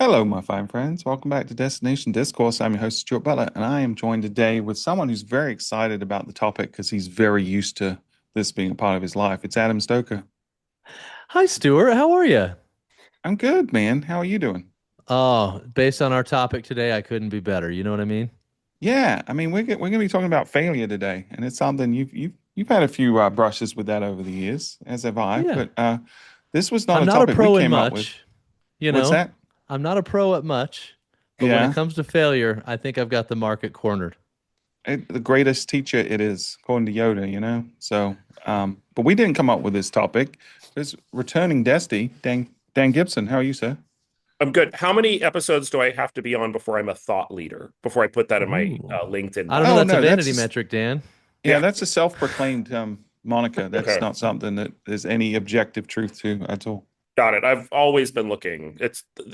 Hello, my fine friends. Welcome back to Destination Discourse. I'm your host, Stuart Butler, and I am joined today with someone who's very excited about the topic because he's very used to this being a part of his life. It's Adam Stoker. Hi, Stuart. How are you? I'm good, man. How are you doing? Oh, based on our topic today, I couldn't be better. You know what I mean? Yeah, I mean, we're going to be talking about failure today, and it's something you've had a few brushes with that over the years, as have I. Yeah. But this was not I'm a not a topic we pro in came up with. much, you What's know. that? I'm not a pro at much, but when it Yeah, comes to failure, I think I've got the market cornered. the greatest teacher it is, according to Yoda. So, but we didn't come up with this topic. It's returning Destiny, Dan Gibson. How are you, sir? I'm good. How many episodes do I have to be on before I'm a thought leader? Before I put that in my Ooh. LinkedIn I don't know. Oh bio? That's a no, vanity metric, Dan. yeah, Yeah. that's a self-proclaimed moniker. That's Okay. not something that there's any objective truth to at all. Got it. I've always been looking.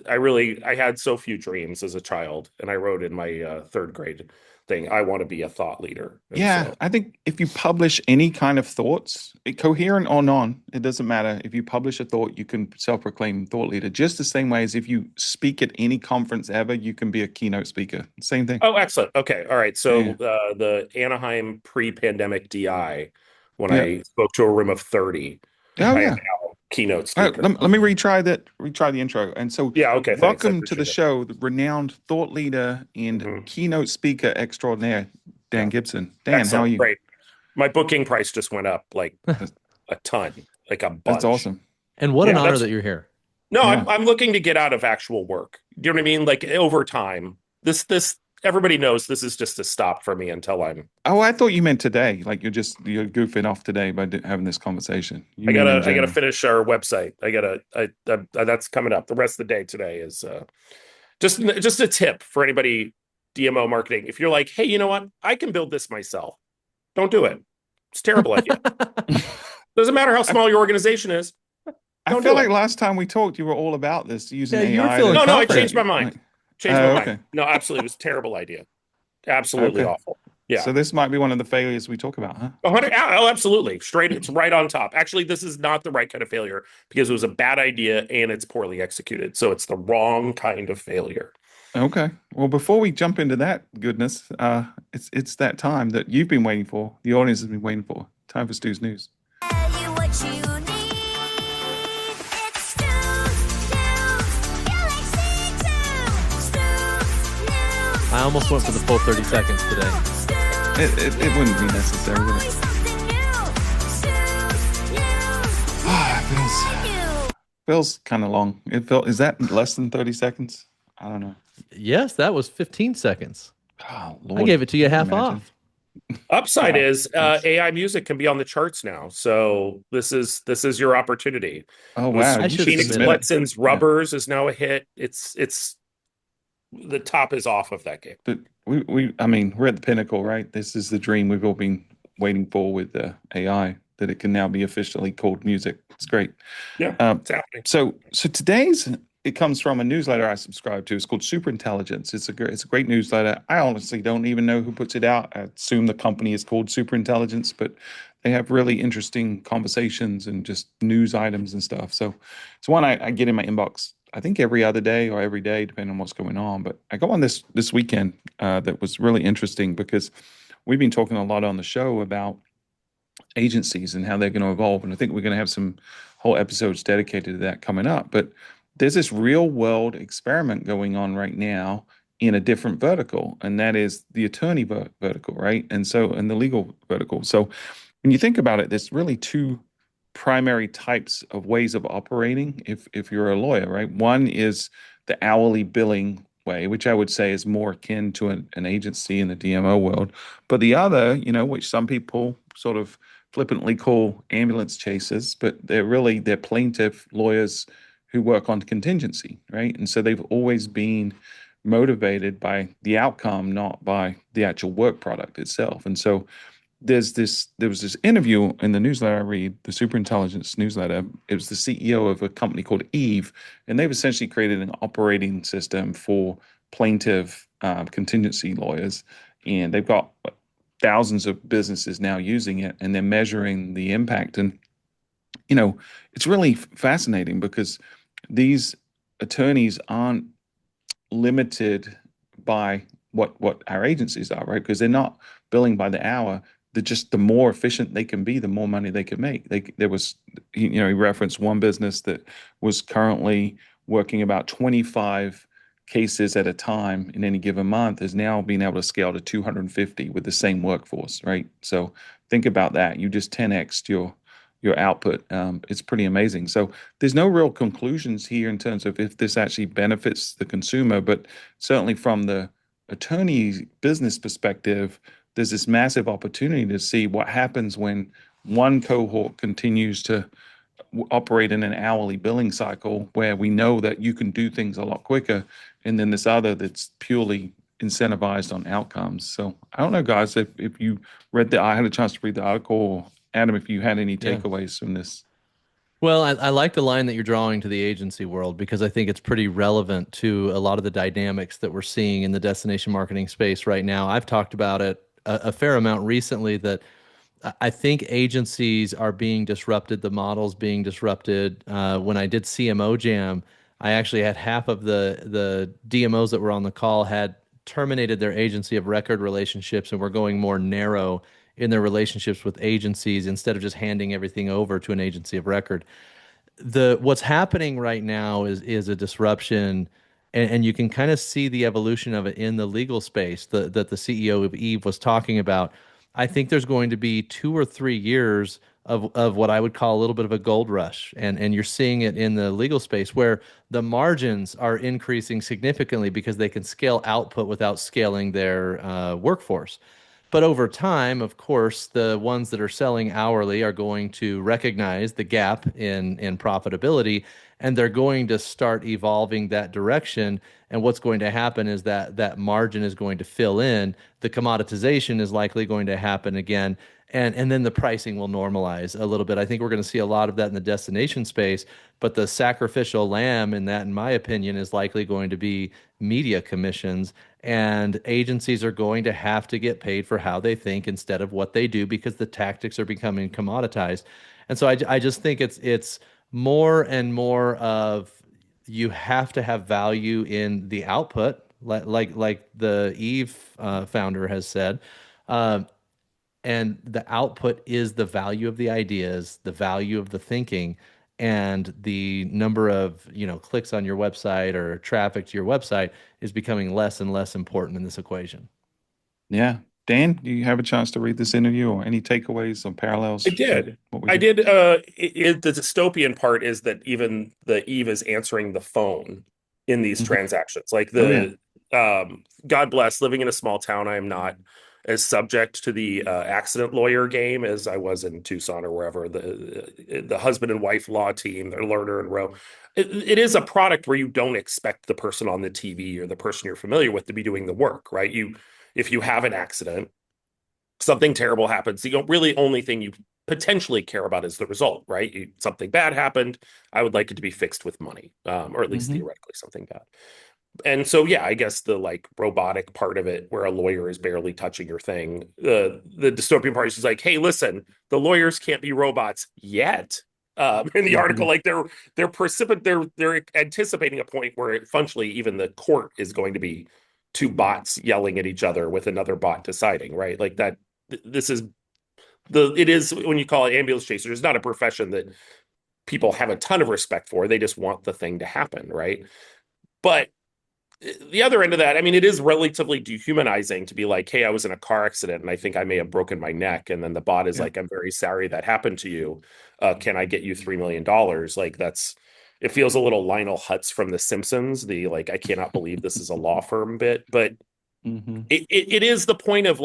I had so few dreams as a child, and I wrote in my third grade thing, I want to be a thought leader. And Yeah, so, I think if you publish any kind of thoughts, coherent or non, it doesn't matter. If you publish a thought, you can self-proclaim thought leader. Just the same way as if you speak at any conference ever, you can be a keynote speaker. Same thing. oh, excellent. Okay. All right. So Yeah, the Anaheim pre-pandemic DI, when yeah. I spoke to a room of 30, Oh I am yeah. now keynote All right, speaker. let me retry the intro. And so, Yeah. Okay. Thanks. I welcome to the appreciate it. show, the renowned thought leader and Mhm. keynote speaker extraordinaire, Dan Yeah. Gibson. Dan, how are Excellent. you? Great. My booking price just went up like That's, a ton, like a that's bunch. awesome. And what an Yeah, honor that's that you're here. no, Yeah. I'm looking to get out of actual work. Do you know what I mean? Like over time, this everybody knows this is just a stop for me until Oh, I thought you meant today. Like you're goofing off today by having this conversation. You mean in I gotta general? finish our website. That's coming up. The rest of the day today is just a tip for anybody DMO marketing. If you're like, hey, you know what? I can build this myself. Don't do it. It's a terrible idea. Doesn't matter how I, small your organization is. I Don't feel do like it. last time we talked, you were all about this Yeah, using you were AI feeling to No, I confident. changed my create mind. like. Changed my Oh, mind. okay, No, absolutely, it was a terrible idea. Absolutely okay. awful. Yeah. So this might be one of the failures we talk about, huh? 100, oh, absolutely. Straight, it's right on top. Actually, this is not the right kind of failure because it was a bad idea and it's poorly executed. So it's the wrong kind of failure. Okay. Well, before we jump into that goodness, it's that time that you've been waiting for. The audience has been waiting for. Time for Stu's news. Tell you what you need. It's Stu's News. Galaxy 2. Stu's News. I almost went for the full 30 seconds today. It wouldn't be necessary, would it? Something new. Stu's News. Ah, it feels kind of long. Is that less than 30 seconds? I don't know. Yes, that was 15 seconds. Oh, I Lord. gave it to you half Imagine. off. Upside Wow. is Thanks. AI music can be on the charts now. So this is your opportunity. Oh, It was wow. I You should should Phoenix submit submit it. it. Blitzen's Yeah. Rubbers is now a hit. It's the top is off of that game. But I mean, we're at the pinnacle, right? This is the dream we've all been waiting for with AI, that it can now be officially called music. It's great. Yeah, Um, it's happening. so today's it comes from a newsletter I subscribe to. It's called Super Intelligence. It's a great newsletter. I honestly don't even know who puts it out. I assume the company is called Super Intelligence, but they have really interesting conversations and just news items and stuff. So it's one I get in my inbox. I think every other day or every day, depending on what's going on. But I got one this weekend that was really interesting because we've been talking a lot on the show about agencies and how they're going to evolve. And I think we're going to have some whole episodes dedicated to that coming up. But there's this real world experiment going on right now in a different vertical, and that is the attorney vertical, right? And so, in the legal vertical. So, when you think about it, there's really two primary types of ways of operating if you're a lawyer, right? One is the hourly billing way, which I would say is more akin to an agency in the DMO world. But the other, which some people sort of flippantly call ambulance chasers, but they're plaintiff lawyers who work on contingency, right? And so they've always been motivated by the outcome, not by the actual work product itself. And so there was this interview in the newsletter I read, the Superintelligence newsletter. It was the CEO of a company called Eve, and they've essentially created an operating system for plaintiff contingency lawyers, and they've got thousands of businesses now using it, and they're measuring the impact. And it's really fascinating because these attorneys aren't limited by what our agencies are, right? Because they're not billing by the hour. They're just the more efficient they can be, the more money they can make. There was, he referenced one business that was currently working about 25 cases at a time in any given month is now being able to scale to 250 with the same workforce, right? So think about that. You just 10x your output. It's pretty amazing. So there's no real conclusions here in terms of if this actually benefits the consumer, but certainly from the attorney business perspective, there's this massive opportunity to see what happens when one cohort continues to operate in an hourly billing cycle where we know that you can do things a lot quicker, and then this other that's purely incentivized on outcomes. So I don't know, guys, if you read I had a chance to read the article, or Adam, if you had any Yeah. takeaways from this. Well, I like the line that you're drawing to the agency world because I think it's pretty relevant to a lot of the dynamics that we're seeing in the destination marketing space right now. I've talked about it a fair amount recently that I think agencies are being disrupted, the models being disrupted. When I did CMO Jam, I actually had half of the DMOs that were on the call had terminated their agency of record relationships and were going more narrow in their relationships with agencies instead of just handing everything over to an agency of record. What's happening right now is a disruption, and you can kind of see the evolution of it in the legal space that the CEO of Eve was talking about. I think there's going to be 2 or 3 years of what I would call a little bit of a gold rush, and you're seeing it in the legal space where the margins are increasing significantly because they can scale output without scaling their workforce. But over time, of course, the ones that are selling hourly are going to recognize the gap in profitability, and they're going to start evolving that direction. And what's going to happen is that margin is going to fill in. The commoditization is likely going to happen again, and then the pricing will normalize a little bit. I think we're going to see a lot of that in the destination space, but the sacrificial lamb in that, in my opinion, is likely going to be media commissions, and agencies are going to have to get paid for how they think instead of what they do because the tactics are becoming commoditized. And so I just think it's more and more of you have to have value in the output, like the Eve founder has said. Uh, and the output is the value of the ideas, the value of the thinking, and the number of, clicks on your website or traffic to your website is becoming less and less important in this equation. Yeah. Dan, do you have a chance to read this interview or any takeaways or parallels? I did. What we I did? did. The dystopian part is that even the Eve is answering the phone in these Mhm. transactions. Like Oh, yeah. God bless, living in a small town, I am not as subject to the accident lawyer game as I was in Tucson or wherever. The husband and wife law team, they're Lerner and Rowe. It is a product where you don't expect the person on the TV or the person you're familiar with to be doing the work, right? If you have an accident, something terrible happens, the really only thing you potentially care about is the result, right? Something bad happened. I would like it to be fixed with money, or at least Mhm. theoretically something bad. And so, yeah, I guess the robotic part of it, where a lawyer is barely touching your thing, the dystopian part is just like, hey, listen, the lawyers can't be robots yet. In the article, Mhm. they're anticipating a point where functionally even the court is going to be two bots yelling at each other with another bot deciding, right? Like that. This is it is when you call it ambulance chaser, it's not a profession that people have a ton of respect for. They just want the thing to happen, right? But the other end of that, I mean, it is relatively dehumanizing to be like, hey, I was in a car accident and I think I may have broken my neck. And then the bot is Yeah. like, I'm very sorry that happened to you. Can I get you $3 million? Like it feels a little Lionel Hutz from The Simpsons, I cannot believe this is a law firm bit, but Mhm. it is the point of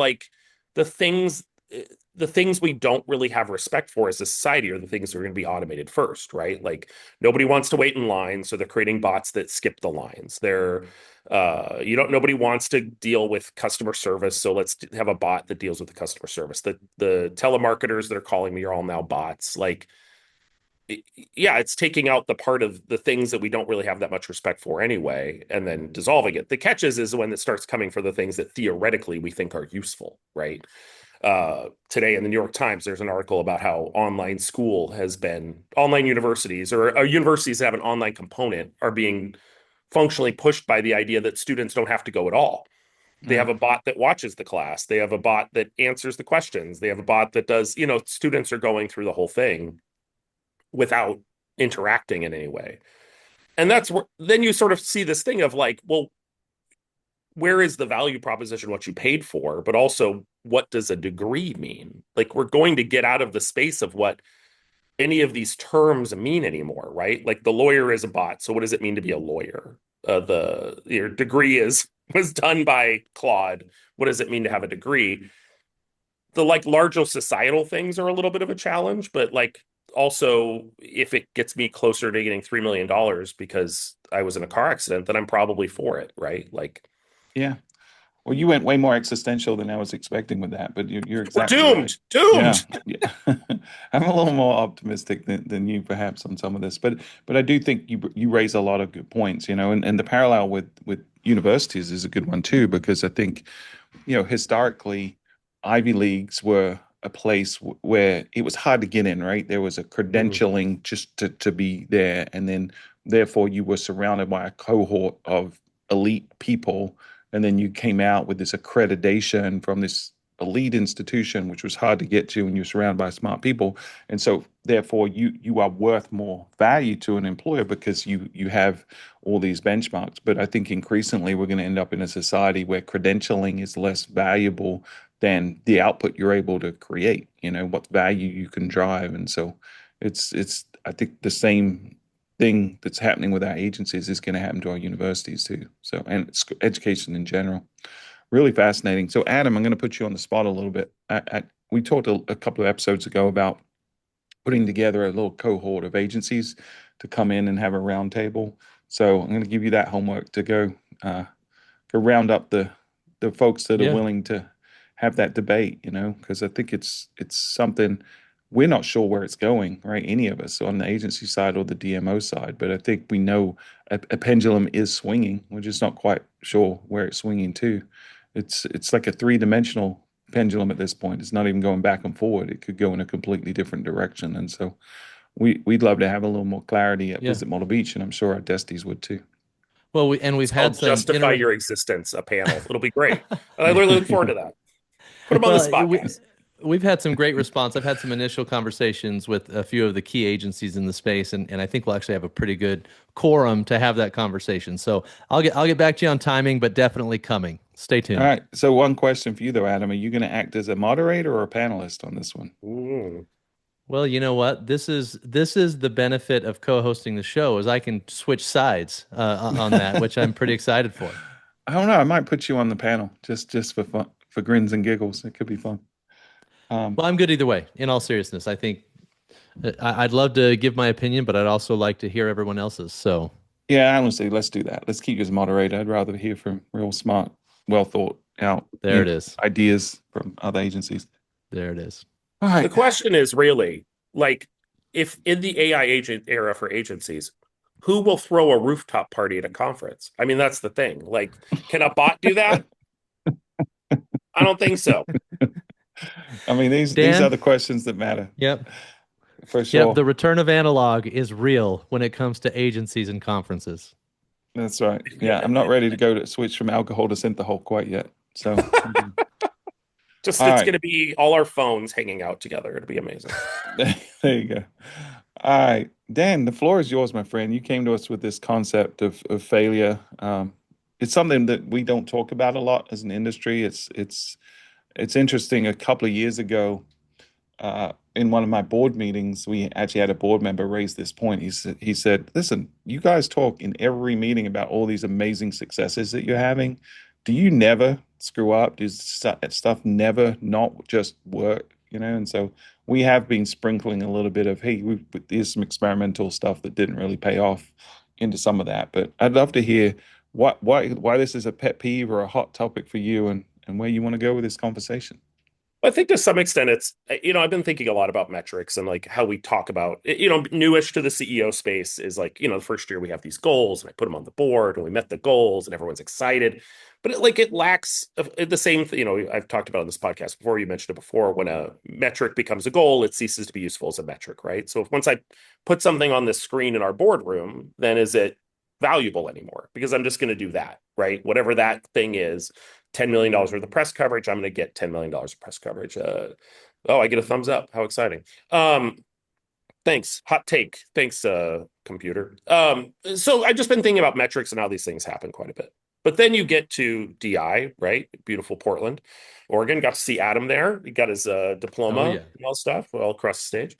the things the things we don't really have respect for as a society are the things that are going to be automated first, right? Like nobody wants to wait in line, so they're creating bots that skip the lines. Nobody wants to deal with customer service, so let's have a bot that deals with the customer service. The telemarketers that are calling me are all now bots. Yeah, it's taking out the part of the things that we don't really have that much respect for anyway, and then dissolving it. The catch is when it starts coming for the things that theoretically we think are useful, right? Today in the New York Times, there's an article about how online universities or universities that have an online component are being functionally pushed by the idea that students don't have to go at all. They have a bot that watches the class. They have a bot that answers the questions. They have a bot that does, students are going through the whole thing without interacting in any way. And that's where then you sort of see this thing of like, well, where is the value proposition, what you paid for, but also what does a degree mean? Like, we're going to get out of the space of what any of these terms mean anymore, right? Like, the lawyer is a bot. So what does it mean to be a lawyer? Your degree was done by Claude. What does it mean to have a degree? The like larger societal things are a little bit of a challenge, but like also if it gets me closer to getting $3 million because I was in a car accident, then I'm probably for it, right? Like, Yeah. Well, you went way more existential than I was expecting with that, but you're we're exactly right. doomed. Yeah. I'm a little more optimistic than you perhaps on some of this, but I do think you raise a lot of good points, and the parallel with universities is a good one too, because I think, historically, Ivy Leagues were a place where it was hard to get in, right? There was a credentialing just to be there, and then therefore you were surrounded by a cohort of elite people, and then you came out with this accreditation from this elite institution, which was hard to get to, and you're surrounded by smart people, and so therefore you are worth more value to an employer because you have all these benchmarks. But I think increasingly we're going to end up in a society where credentialing is less valuable than the output you're able to create, what value you can drive. And so it's I think the same thing that's happening with our agencies is going to happen to our universities too. So, and education in general. Really fascinating. So, Adam, I'm going to put you on the spot a little bit. We talked a couple of episodes ago about putting together a little cohort of agencies to come in and have a roundtable. So, I'm going to give you that homework to go round up the folks that are Yeah. willing to have that debate. Because I think it's something we're not sure where it's going, right? Any of us on the agency side or the DMO side, but I think we know a pendulum is swinging. We're just not quite sure where it's swinging to. It's like a three-dimensional pendulum at this point. It's not even going back and forward. It could go in a completely different direction. And so we'd love to have a little more clarity at Yeah. Visit Myrtle Beach, and I'm sure our Desties would too. Well, we've It's had called some Justify Your Existence, a panel. It'll be great. I really look forward to that. Put them on the spot, guys. We've had some great response. I've had some initial conversations with a few of the key agencies in the space, and I think we'll actually have a pretty good quorum to have that conversation. So I'll get back to you on timing, but definitely coming. Stay tuned. All right. So one question for you though, Adam, are you going to act as a moderator or a panelist on this one? Mm. Well, you know what? This is the benefit of co-hosting the show is I can switch sides on that, which I'm pretty excited for. I don't know. I might put you on the panel just for fun, for grins and giggles. It could be fun. Well, I'm good either way. In all seriousness, I think I'd love to give my opinion, but I'd also like to hear everyone else's. So Yeah, honestly, let's do that. Let's keep you as moderator. I'd rather hear from real smart, well thought out there it is. ideas from other agencies. There it is. All The right. question is really like, if in the AI agent era for agencies, who will throw a rooftop party at a conference? I mean, that's the thing. Like, can a bot do that? I don't think so. I mean, these Dan? are the questions that matter Yep. for sure. Yep. The return of analog is real when it comes to agencies and conferences. That's right. Yeah, I'm not ready to go to switch from alcohol to synthahol quite yet. So Just All it's right. going to be all our phones hanging out together. It'll be amazing. there you go. All right, Dan, the floor is yours, my friend. You came to us with this concept of failure. It's something that we don't talk about a lot as an industry. It's interesting. A couple of years ago, in one of my board meetings, we actually had a board member raise this point. He said, "Listen, you guys talk in every meeting about all these amazing successes that you're having. Do you never screw up? Does stuff never not just work? And so we have been sprinkling a little bit of, hey, here's some experimental stuff that didn't really pay off into some of that. But I'd love to hear why this is a pet peeve or a hot topic for you, and where you want to go with this conversation." I think to some extent it's, I've been thinking a lot about metrics and like how we talk about, newish to the CEO space is like, the first year we have these goals and I put them on the board and we met the goals and everyone's excited, but it lacks the same, I've talked about on this podcast before, you mentioned it before, when a metric becomes a goal, it ceases to be useful as a metric, right? So if once I put something on the screen in our boardroom, then is it valuable anymore because I'm just going to do that, right? Whatever that thing is, $10 million worth of press coverage, I'm going to get $10 million of press coverage. Oh, I get a thumbs up. How exciting. Thanks. Hot take. Thanks, computer. So I've just been thinking about metrics and how these things happen quite a bit. But then you get to DI, right? Beautiful Portland, Oregon. Got to see Adam there. He got his diploma Oh, yeah. and all stuff all across the stage.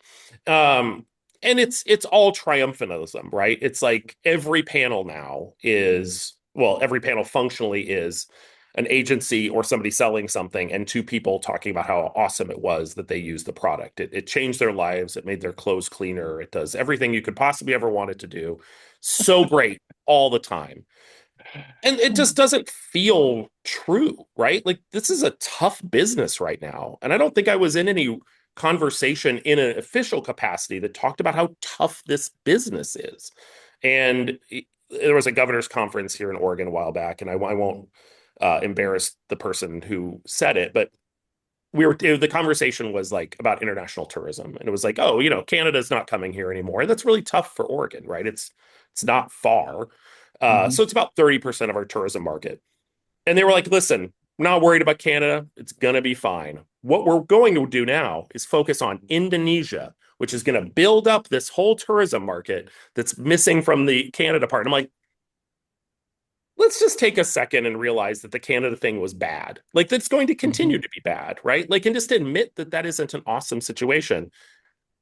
And it's all triumphantalism, right? It's like every panel now is, well, every panel functionally is an agency or somebody selling something and two people talking about how awesome it was that they used the product. It changed their lives. It made their clothes cleaner. It does everything you could possibly ever want it to do. So great all the time. And it just doesn't feel true, right? Like this is a tough business right now. And I don't think I was in any conversation in an official capacity that talked about how tough this business is. And there was a governor's conference here in Oregon a while back, and I won't embarrass the person who said it, but the conversation was like about international tourism, and it was like, oh, Canada's not coming here anymore, and that's really tough for Oregon, right? It's not far, so it's about 30% of our tourism market, and they were like, listen, I'm not worried about Canada, it's gonna be fine. What we're going to do now is focus on Indonesia, which is going to build up this whole tourism market that's missing from the Canada part. I'm like, let's just take a second and realize that the Canada thing was bad. Like that's going to continue to be bad, right? Like, and just admit that that isn't an awesome situation.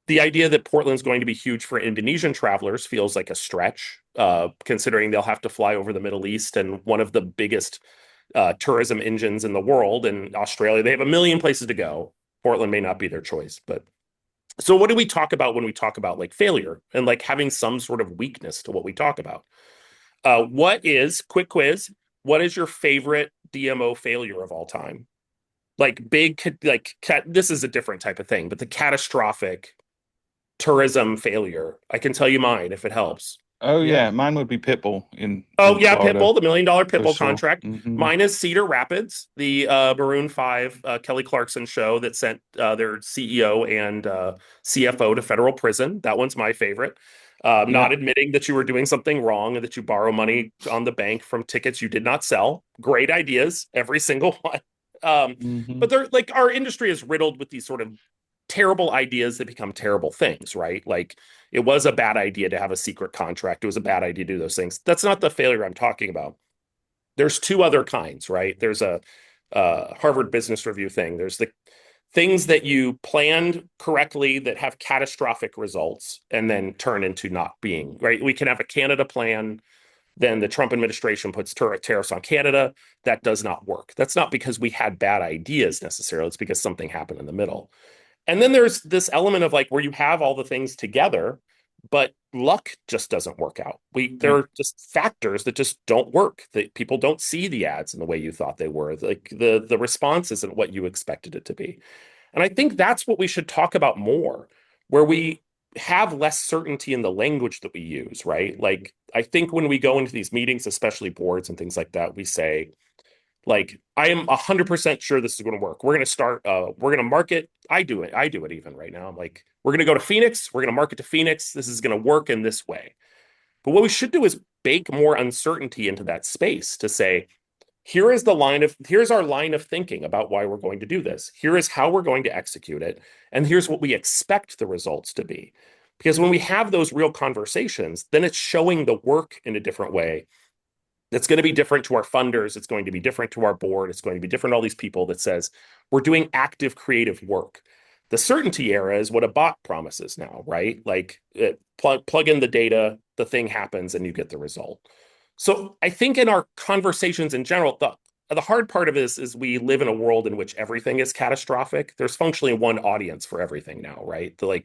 The idea that Portland's going to be huge for Indonesian travelers feels like a stretch, considering they'll have to fly over the Middle East and one of the biggest tourism engines in the world. In Australia, they have a million places to go. Portland may not be their choice, but so what do we talk about when we talk about like failure and like having some sort of weakness to what we talk about? Quick quiz, what is your favorite DMO failure of all time? Like this is a different type of thing, but the catastrophic tourism failure. I can tell you mine if it helps. Oh yeah, mine would be Pitbull in Florida. Pitbull, the $1 million Pitbull sure. contract. Mine is Cedar Rapids, the Maroon 5 Kelly Clarkson show that sent their CEO and CFO to federal prison. That one's my favorite. Not admitting that you were doing something wrong and that you borrow money on the bank from tickets you did not sell. Great ideas, every single one. But they're like, our industry is riddled with these sort of terrible ideas that become terrible things, right? Like it was a bad idea to have a secret contract. It was a bad idea to do those things. That's not the failure I'm talking about. There's two other kinds, right? There's a Harvard Business Review thing. There's the things that you planned correctly that have catastrophic results and then turn into not being, right? We can have a Canada plan, then the Trump administration puts tariffs on Canada. That does not work. That's not because we had bad ideas necessarily. It's because something happened in the middle. And then there's this element of like where you have all the things together, but luck just doesn't work out. There are just factors that just don't work. That people don't see the ads in the way you thought they were. Like the response isn't what you expected it to be. And I think that's what we should talk about more, where we have less certainty in the language that we use, right? Like I think when we go into these meetings, especially boards and things like that, we say, like, I am 100% sure this is going to work. We're going to start, we're going to market. I do it even right now. I'm like, we're going to go to Phoenix. We're going to market to Phoenix. This is going to work in this way. But what we should do is bake more uncertainty into that space to say, here's our line of thinking about why we're going to do this. Here is how we're going to execute it. And here's what we expect the results to be. Because when we have those real conversations, then it's showing the work in a different way. That's going to be different to our funders. It's going to be different to our board. It's going to be different to all these people that says we're doing active creative work. The certainty era is what a bot promises now, right? Like plug in the data, the thing happens, and you get the result. So I think in our conversations in general, the hard part of this is we live in a world in which everything is catastrophic. There's functionally one audience for everything now, right? You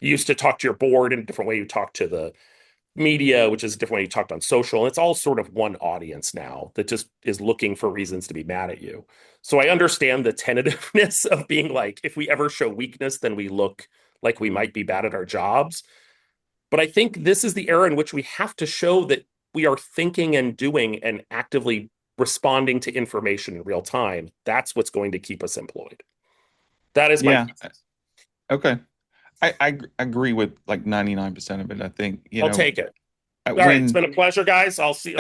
used to talk to your board in a different way. You talk to the media, which is a different way you talked on social. It's all sort of one audience now that just is looking for reasons to be mad at you. So I understand the tentativeness of being like, if we ever show weakness, then we look like we might be bad at our jobs. But I think this is the era in which we have to show that we are thinking and doing and actively responding to information in real time. That's what's going to keep us employed. That is my thesis. Okay. I agree with like 99% of it. I think, I'll take it. All right, it's when been a pleasure, guys. I'll see.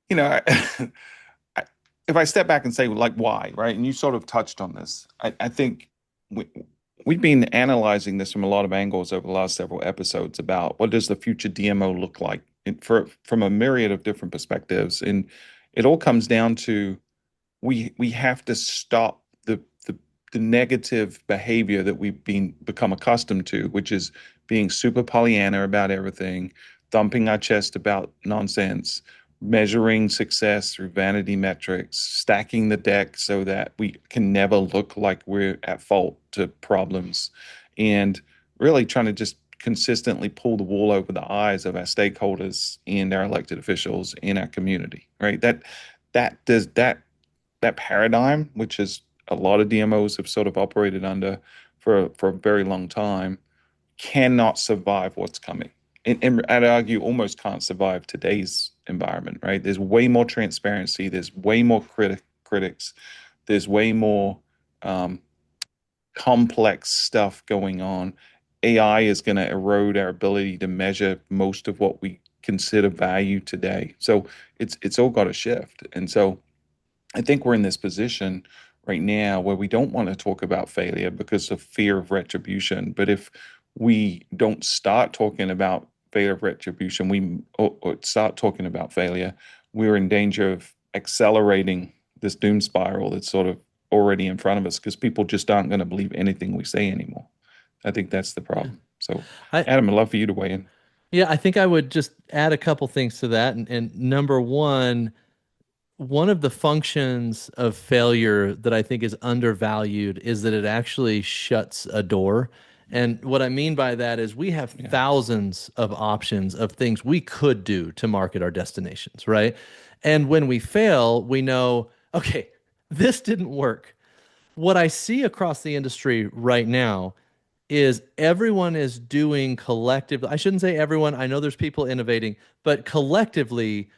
you know, I, if I step back and say like why, right? And you sort of touched on this. I think we, we've been analyzing this from a lot of angles over the last several episodes about what does the future DMO look like from a myriad of different perspectives, and it all comes down to we have to stop the negative behavior that we've become accustomed to, which is being super Pollyanna about everything, thumping our chest about nonsense, measuring success through vanity metrics, stacking the deck so that we can never look like we're at fault to problems, and really trying to just consistently pull the wool over the eyes of our stakeholders and our elected officials in our community, right? That paradigm, which is a lot of DMOs have sort of operated under for a very long time, cannot survive what's coming. And I'd argue almost can't survive today's environment, right? There's way more transparency, there's way more critics, there's way more complex stuff going on. AI is going to erode our ability to measure most of what we consider value today. So it's all got to shift. And so I think we're in this position right now where we don't want to talk about failure because of fear of retribution. But if we don't start talking about fear of retribution, or start talking about failure, we're in danger of accelerating this doom spiral that's sort of already in front of us because people just aren't going to believe anything we say anymore. I think that's the problem. So, I, Adam, I'd love for you to weigh in. yeah, I think I would just add a couple things to that. And number one of the functions of failure that I think is undervalued is that it actually shuts a door. And what I mean by that is we have thousands of options of things we could do to market our destinations, right? And when we fail, we know, okay, this didn't work. What I see across the industry right now is everyone is doing collectively. I shouldn't say everyone. I know there's people innovating, but collectively,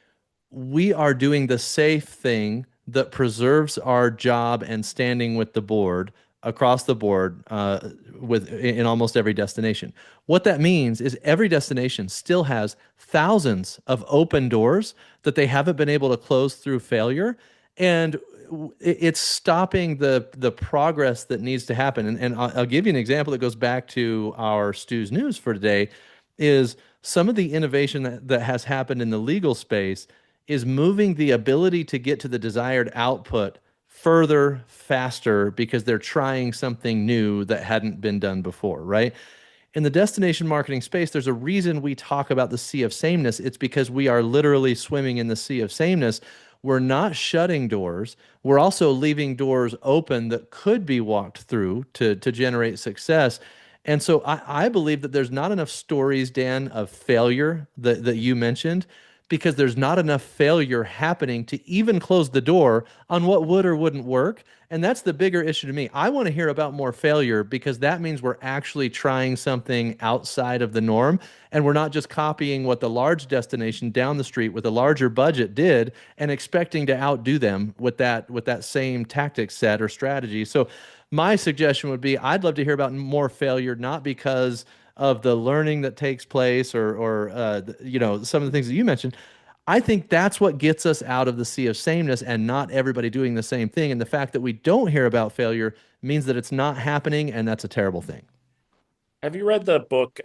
we are doing the safe thing that preserves our job and standing with the board across the board in almost every destination. What that means is every destination still has thousands of open doors that they haven't been able to close through failure, and it's stopping the progress that needs to happen. And I'll give you an example that goes back to our Stu's News for today. Is some of the innovation that has happened in the legal space is moving the ability to get to the desired output further, faster, because they're trying something new that hadn't been done before, right? In the destination marketing space, there's a reason we talk about the sea of sameness. It's because we are literally swimming in the sea of sameness. We're not shutting doors. We're also leaving doors open that could be walked through to generate success. And so I believe that there's not enough stories, Dan, of failure that you mentioned, because there's not enough failure happening to even close the door on what would or wouldn't work. And that's the bigger issue to me. I want to hear about more failure because that means we're actually trying something outside of the norm. And we're not just copying what the large destination down the street with a larger budget did and expecting to outdo them with that same tactic set or strategy. So my suggestion would be I'd love to hear about more failure, not because of the learning that takes place or some of the things that you mentioned. I think that's what gets us out of the sea of sameness and not everybody doing the same thing. And the fact that we don't hear about failure means that it's not happening, and that's a terrible thing. Have you read the book?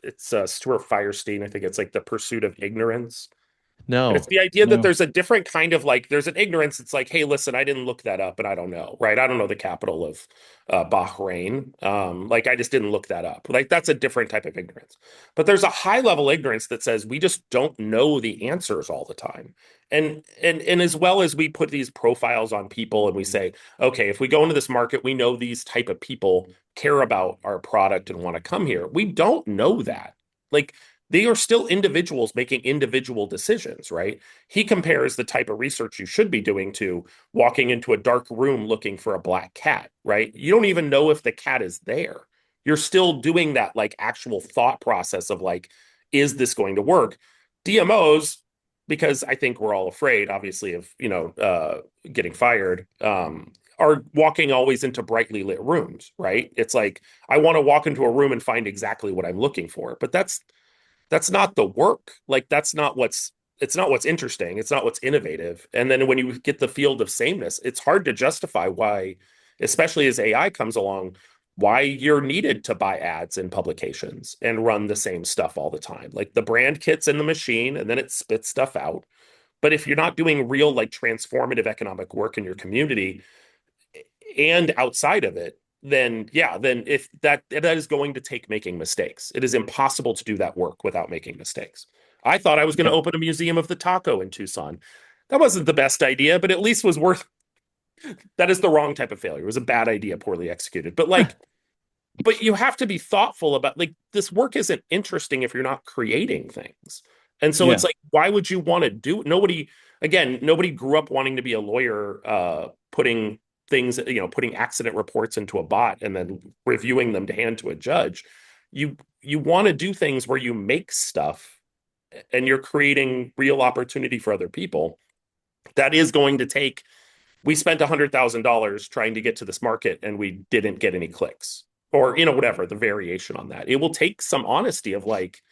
It's Stuart Firestein. I think it's like The Pursuit of Ignorance. And it's No. the idea that No. there's a different kind of like, there's an ignorance. It's like, hey, listen, I didn't look that up and I don't know, right? I don't know the capital of Bahrain. Like, I just didn't look that up. Like, that's a different type of ignorance. But there's a high level ignorance that says we just don't know the answers all the time. And as well as we put these profiles on people and we say, okay, if we go into this market, we know these type of people care about our product and want to come here. We don't know that. Like, they are still individuals making individual decisions, right? He compares the type of research you should be doing to walking into a dark room looking for a black cat, right? You don't even know if the cat is there. You're still doing that like actual thought process of like, is this going to work? DMOs, because I think we're all afraid, obviously, of, getting fired, are walking always into brightly lit rooms, right? It's like, I want to walk into a room and find exactly what I'm looking for, but that's that's not the work. Like that's not what's it's not what's interesting. It's not what's innovative. And then when you get the field of sameness, it's hard to justify why, especially as AI comes along, why you're needed to buy ads in publications and run the same stuff all the time. Like the brand kit's in the machine and then it spits stuff out. But if you're not doing real, like transformative economic work in your community and outside of it, then yeah, then if that is going to take making mistakes. It is impossible to do that work without making mistakes. I thought I was going to Yeah. open a museum of the taco in Tucson. That wasn't the best idea, but at least was worth. That is the wrong type of failure. It was a bad idea, poorly executed. But like, but you have to be thoughtful about like this work isn't interesting if you're not creating things. And so Yeah. it's like, why would you want to do it? Nobody, again, nobody grew up wanting to be a lawyer, putting things, putting accident reports into a bot and then reviewing them to hand to a judge. You want to do things where you make stuff and you're creating real opportunity for other people. That is going to take, we spent $100,000 trying to get to this market and we didn't get any clicks or, whatever the variation on that. It will take some honesty of like,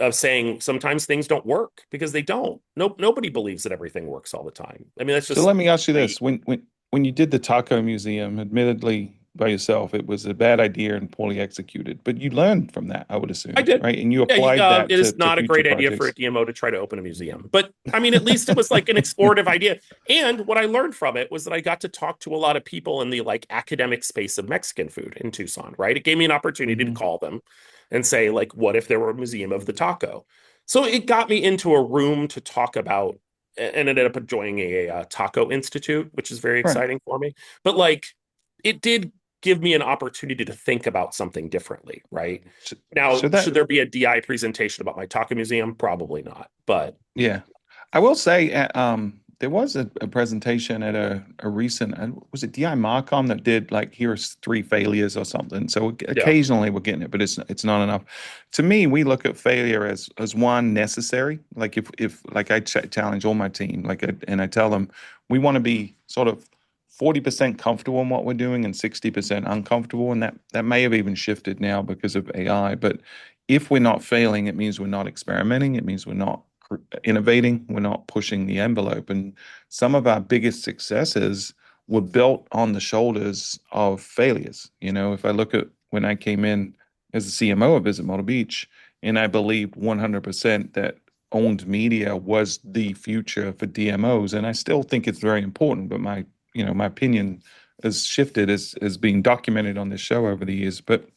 of saying sometimes things don't work because they don't. Nobody believes that everything works all the time. I mean, that's So just let me ask you naive. this: when you did the taco museum, admittedly by yourself, it was a bad idea and poorly executed, but you learned from that, I would assume, I did. right? And you Yeah, applied that it is to not a future great idea for a projects. DMO to try to open a museum. But I mean, at least it was like an explorative idea. And what I learned from it was that I got to talk to a lot of people in the like academic space of Mexican food in Tucson, right? It gave me an opportunity to Hmm. call them and say, like, what if there were a museum of the taco? So it got me into a room to talk about and ended up joining a taco institute, which is very Right. exciting for me. But like, it did give me an opportunity to think about something differently, right? So, Now, so should that, there be a DI presentation about my taco museum? Probably not. But yeah, I will say, there was a presentation at a recent, was it DI Marcom that did like here's three failures or something. So yeah, occasionally we're getting it, but it's not enough. To me, we look at failure as one necessary. Like if like I challenge all my team, and I tell them we want to be sort of 40% comfortable in what we're doing and 60% uncomfortable, and that may have even shifted now because of AI. But if we're not failing, it means we're not experimenting. It means we're not innovating. We're not pushing the envelope. And some of our biggest successes were built on the shoulders of failures. If I look at when I came in as the CMO of Visit Myrtle Beach, and I believed 100% that owned media was the future for DMOs, and I still think it's very important. But my opinion has shifted as being documented on this show over the years. But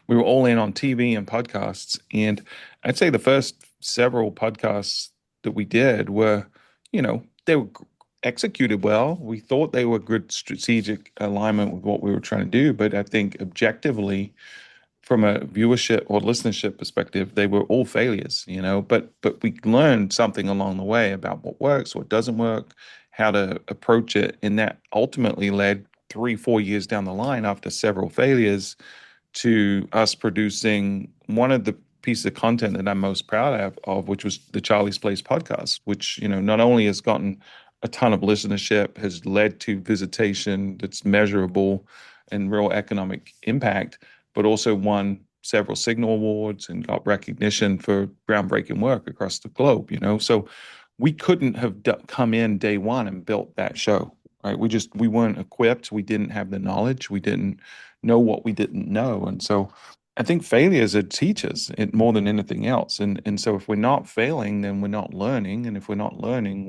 we were all in on TV and podcasts. And I'd say the first several podcasts that we did were, they were executed well. We thought they were good strategic alignment with what we were trying to do. But I think objectively, from a viewership or listenership perspective, they were all failures. But we learned something along the way about what works, what doesn't work, how to approach it. And that ultimately led 3, 4 years down the line after several failures to us producing one of the pieces of content that I'm most proud of, which was the Charlie's Place podcast, which, not only has gotten a ton of listenership, has led to visitation that's measurable and real economic impact, but also won several Signal Awards and got recognition for groundbreaking work across the globe. So we couldn't have come in day one and built that show, right? We weren't equipped. We didn't have the knowledge. We didn't know what we didn't know. And so I think failures are teachers it more than anything else. And so if we're not failing, then we're not learning. And if we're not learning,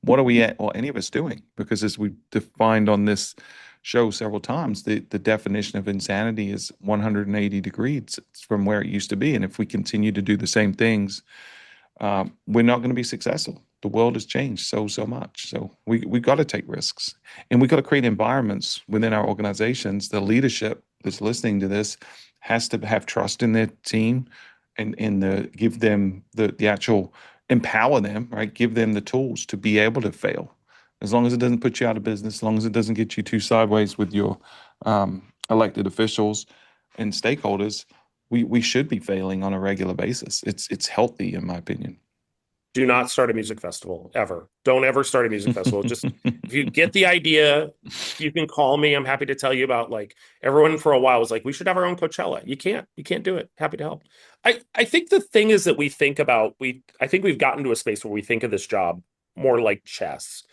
what are we at, or any of us doing? Because as we defined on this show several times, the definition of insanity is 180 degrees from where it used to be. And if we continue to do the same things, we're not going to be successful. The world has changed so much. So we got to take risks, and we got to create environments within our organizations. The leadership that's listening to this has to have trust in their team, and give them the actual empower them, right? Give them the tools to be able to fail, as long as it doesn't put you out of business, as long as it doesn't get you too sideways with your elected officials and stakeholders. We should be failing on a regular basis. It's healthy, in my opinion. Do not start a music festival ever. Don't ever start a music festival. Just if you get the idea, you can call me. I'm happy to tell you about, like, everyone for a while was like, we should have our own Coachella. You can't do it. Happy to help. I think the thing is that we think about, I think we've gotten to a space where we think of this job more like chess.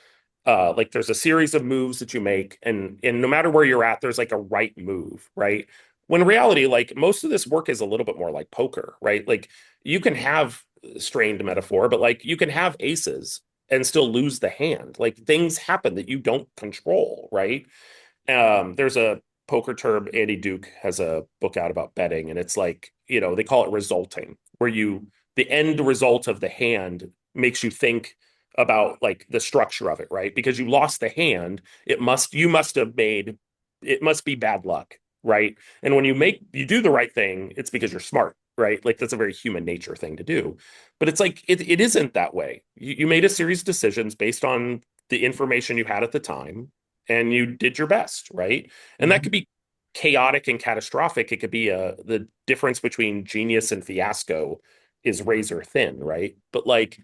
Like there's a series of moves that you make, and no matter where you're at, there's like a right move, right? When in reality, like most of this work is a little bit more like poker, right? Like you can have strained metaphor, but like you can have aces and still lose the hand. Like things happen that you don't control, right? There's a poker term. Andy Duke has a book out about betting, and it's like, they call it resulting, where the end result of the hand makes you think about like the structure of it, right? Because you lost the hand, it must be bad luck, right? And when you do the right thing, it's because you're smart, right? Like that's a very human nature thing to do. But it's like it isn't that way. You made a series of decisions based on the information you had at the time, and you did your best, right? And that could be chaotic and catastrophic. It could be the difference between genius and fiasco is razor thin, right? But like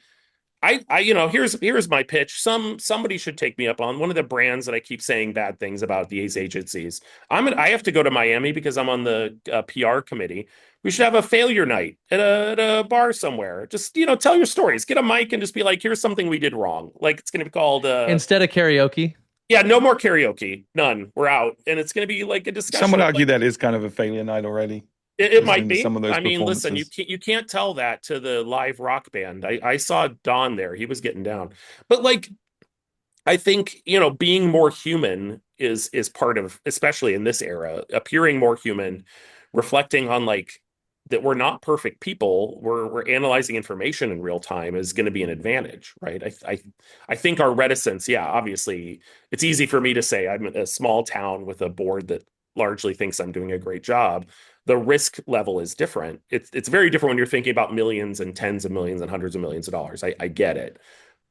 here's my pitch. Somebody should take me up on one of the brands that I keep saying bad things about these agencies. I have to go to Miami because I'm on the PR committee. We should have a failure night at a bar somewhere. Just tell your stories. Get a mic and just be like, here's something we did wrong. Like it's going to be called Instead of karaoke. yeah, no more karaoke. None. We're out. And it's going to be like a discussion. Some would of, argue like, that is kind of a failure night already. it might listening to be. some of those I mean, listen, performances. you can't tell that to the live rock band. I saw Don there. He was getting down. But like I think, being more human is part of, especially in this era, appearing more human, reflecting on like that we're not perfect people. We're analyzing information in real time is going to be an advantage, right? I think our reticence, yeah, obviously, it's easy for me to say I'm in a small town with a board that largely thinks I'm doing a great job. The risk level is different. It's very different when you're thinking about millions and tens of millions and hundreds of millions of dollars. I get it,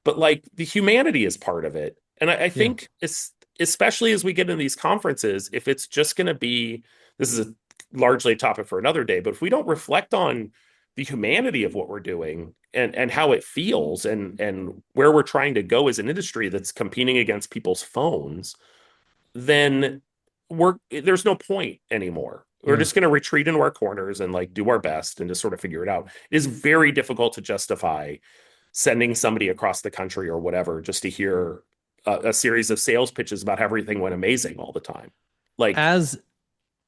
but like the humanity is part of it. And I think it's, especially as we get into these conferences, if it's just going to be, this is largely a topic for another day, but if we don't reflect on the humanity of what we're doing and how it feels and where we're trying to go as an industry that's competing against people's phones, then there's no point anymore. We're just going to retreat into our corners and like do our best and just sort of figure it out. It is very difficult to justify sending somebody across the country or whatever just to hear a series of sales pitches about how everything went amazing all the time. Like As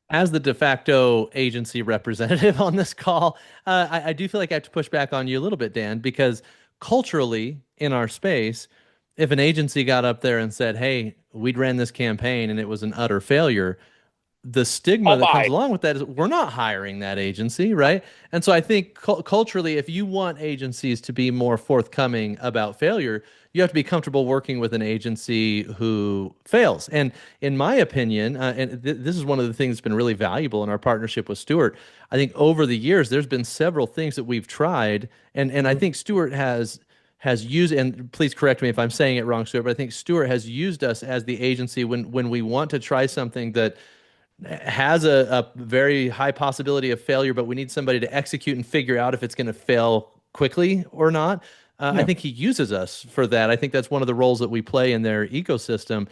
the de facto agency representative on this call, I do feel like I have to push back on you a little bit, Dan, because culturally in our space, if an agency got up there and said, "Hey, we'd ran this campaign and it was an utter failure," the stigma I'll that comes buy. along with that is we're not hiring that agency, right? And so I think culturally, if you want agencies to be more forthcoming about failure, you have to be comfortable working with an agency who fails. And in my opinion, and this is one of the things that's been really valuable in our partnership with Stuart. I think over the years, there's been several things that we've tried, and I think Stuart has used, and please correct me if I'm saying it wrong, Stuart, but I think Stuart has used us as the agency when we want to try something that has a very high possibility of failure, but we need somebody to execute and figure out if it's going to fail quickly or not. I think he uses us for that. I think that's one of the roles that we play in their ecosystem.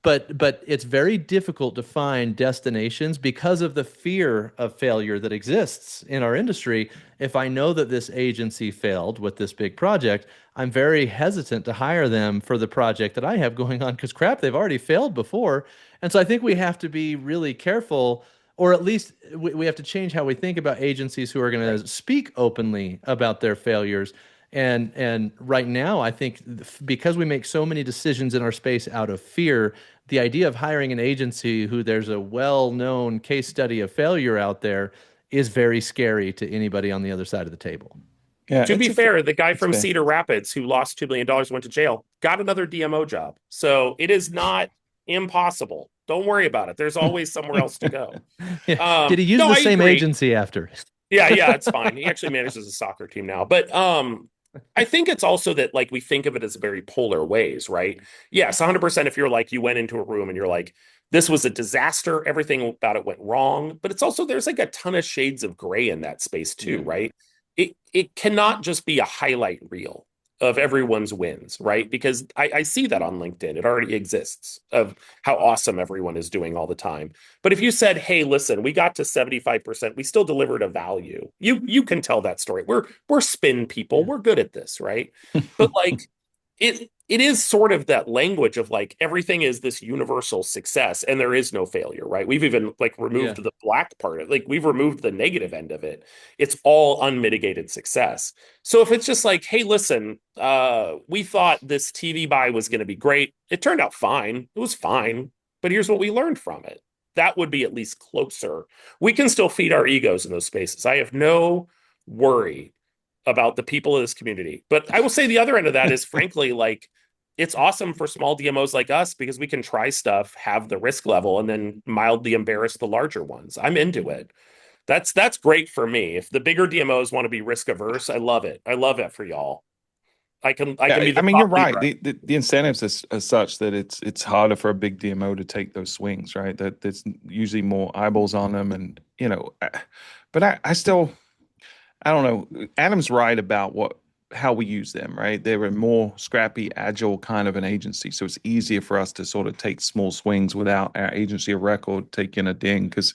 But it's very difficult to find destinations because of the fear of failure that exists in our industry. If I know that this agency failed with this big project, I'm very hesitant to hire them for the project that I have going on because crap, they've already failed before. And so I think we have to be really careful, or at least we have to change how we think about agencies who are going to speak openly about their failures. And right now, I think because we make so many decisions in our space out of fear, the idea of hiring an agency who there's a well-known case study of failure out there is very scary to anybody on the other side of the table. Yeah, To be fair, the guy it's from fair. Cedar Rapids who lost $2 million, went to jail, got another DMO job. So it is not impossible. Don't worry about it. There's always somewhere else to go. Yeah. Did he use No, the I same agree. agency after? Yeah, it's fine. He actually manages a soccer team now. But I think it's also that like we think of it as very polar ways, right? Yes, 100% if you're like you went into a room and you're like, this was a disaster, everything about it went wrong. But it's also there's like a ton of shades of gray in that space too, right? It cannot just be a highlight reel. of everyone's wins, right? Because I see that on LinkedIn. It already exists of how awesome everyone is doing all the time. But if you said, hey, listen, we got to 75%, we still delivered a value. You can tell that story. We're spin people. Yeah. We're good at this, right? But like it is sort of that language of like everything is this universal success and there is no failure, right? We've even like removed Yeah. the black part of like we've removed the negative end of it. It's all unmitigated success. So if it's just like, hey, listen, we thought this TV buy was going to be great. It turned out fine. It was fine. But here's what we learned from it. That would be at least closer. We can still feed our egos in those spaces. I have no worry about the people of this community. But I will say the other end of that is frankly, like, it's awesome for small DMOs like us because we can try stuff, have the risk level, and then mildly embarrass the larger ones. I'm into it. That's great for me. If the bigger DMOs want to be risk averse, I love it. I love it for y'all. I can Yeah, be I the mean, you're thought right. leader. The incentives are such that it's harder for a big DMO to take those swings, right? That there's usually more eyeballs on them, and but I still I don't know. Adam's right about how we use them, right? They're a more scrappy, agile kind of an agency, so it's easier for us to sort of take small swings without our agency of record taking a ding. Because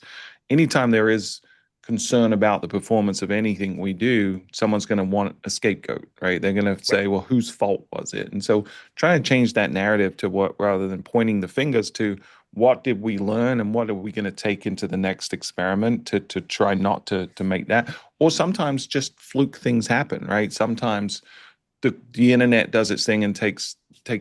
anytime there is concern about the performance of anything we do, someone's going to want a scapegoat, right? They're going to Right. say, "Well, whose fault was it?" And so, trying to change that narrative to what rather than pointing the fingers to what did we learn and what are we going to take into the next experiment to try not to make that, or sometimes just fluke things happen, right? Sometimes the internet does its thing and takes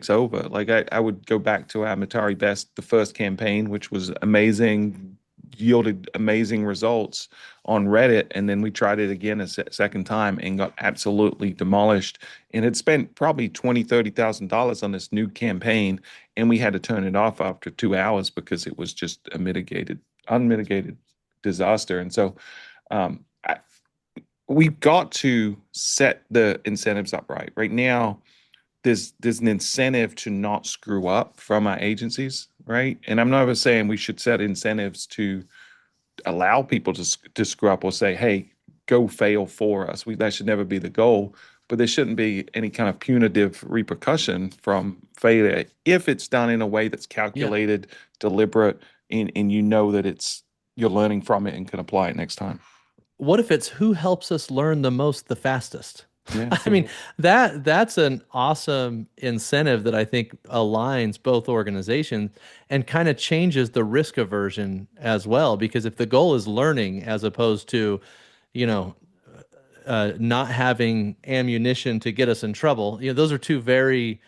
over. Like I would go back to our Matari Best, the first campaign, which was amazing, yielded amazing results on Reddit, and then we tried it again a second time and got absolutely demolished, and had spent probably $20,000-$30,000 on this new campaign, and we had to turn it off after 2 hours because it was just a unmitigated disaster. And so we've got to set the incentives up right. Right now, there's an incentive to not screw up from our agencies, right? And I'm never saying we should set incentives to allow people to screw up or say, "Hey, go fail for us." That should never be the goal. But there shouldn't be any kind of punitive repercussion from failure if it's done in a way that's Yeah. calculated, deliberate, and you know that you're learning from it and can apply it next time. What if it's who helps us learn the most the fastest? Yeah. I mean, that's an awesome incentive that I think aligns both organizations and kind of changes the risk aversion as well. Because if the goal is learning as opposed to, you know, not having ammunition to get us in trouble, those are two very